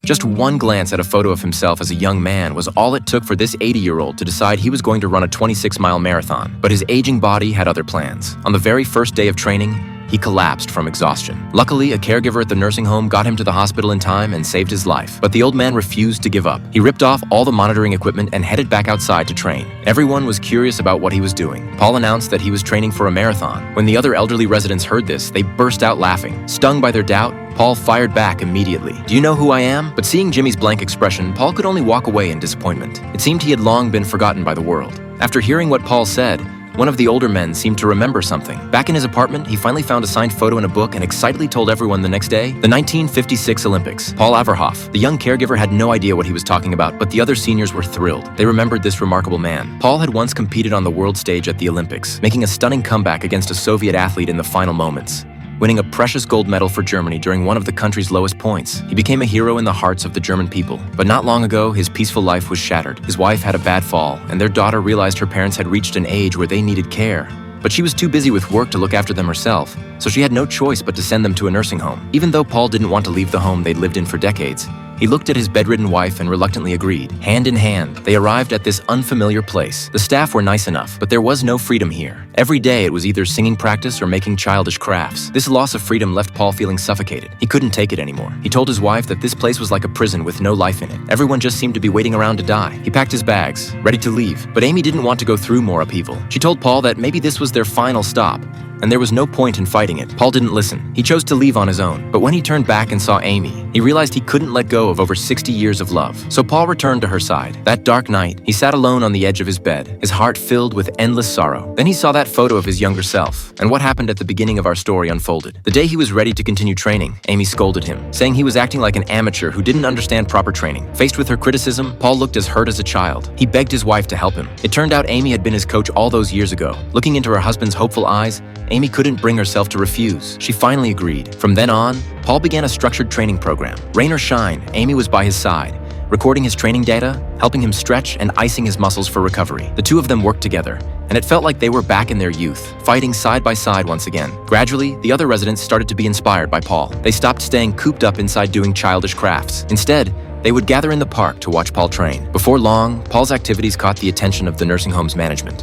Just one glance at a photo of himself as a young man was all it took for this 80-year-old to decide he was going to run a 26-mile marathon. But his aging body had other plans. On the very first day of training, he collapsed from exhaustion. Luckily, a caregiver at the nursing home got him to the hospital in time and saved his life. But the old man refused to give up. He ripped off all the monitoring equipment and headed back outside to train. Everyone was curious about what he was doing. Paul announced that he was training for a marathon. When the other elderly residents heard this, they burst out laughing. Stung by their doubt, Paul fired back immediately. "Do you know who I am?" But seeing Jimmy's blank expression, Paul could only walk away in disappointment. It seemed he had long been forgotten by the world. After hearing what Paul said, one of the older men seemed to remember something. Back in his apartment, he finally found a signed photo in a book and excitedly told everyone the next day, the 1956 Olympics. Paul Averhoff, the young caregiver, had no idea what he was talking about, but the other seniors were thrilled. They remembered this remarkable man. Paul had once competed on the world stage at the Olympics, making a stunning comeback against a Soviet athlete in the final moments, winning a precious gold medal for Germany during one of the country's lowest points. He became a hero in the hearts of the German people. But not long ago, his peaceful life was shattered. His wife had a bad fall, and their daughter realized her parents had reached an age where they needed care. But she was too busy with work to look after them herself, so she had no choice but to send them to a nursing home. Even though Paul didn't want to leave the home they'd lived in for decades, he looked at his bedridden wife and reluctantly agreed. Hand in hand, they arrived at this unfamiliar place. The staff were nice enough, but there was no freedom here. Every day it was either singing practice or making childish crafts. This loss of freedom left Paul feeling suffocated. He couldn't take it anymore. He told his wife that this place was like a prison with no life in it. Everyone just seemed to be waiting around to die. He packed his bags, ready to leave, but Amy didn't want to go through more upheaval. She told Paul that maybe this was their final stop, and there was no point in fighting it. Paul didn't listen. He chose to leave on his own. But when he turned back and saw Amy, he realized he couldn't let go of over 60 years of love. So Paul returned to her side. That dark night, he sat alone on the edge of his bed, his heart filled with endless sorrow. Then he saw that photo of his younger self, and what happened at the beginning of our story unfolded. The day he was ready to continue training, Amy scolded him, saying he was acting like an amateur who didn't understand proper training. Faced with her criticism, Paul looked as hurt as a child. He begged his wife to help him. It turned out Amy had been his coach all those years ago. Looking into her husband's hopeful eyes, Amy couldn't bring herself to refuse. She finally agreed. From then on, Paul began a structured training program. Rain or shine, Amy was by his side, recording his training data, helping him stretch, and icing his muscles for recovery. The two of them worked together, and it felt like they were back in their youth, fighting side by side once again. Gradually, the other residents started to be inspired by Paul. They stopped staying cooped up inside doing childish crafts. Instead, they would gather in the park to watch Paul train. Before long, Paul's activities caught the attention of the nursing home's management.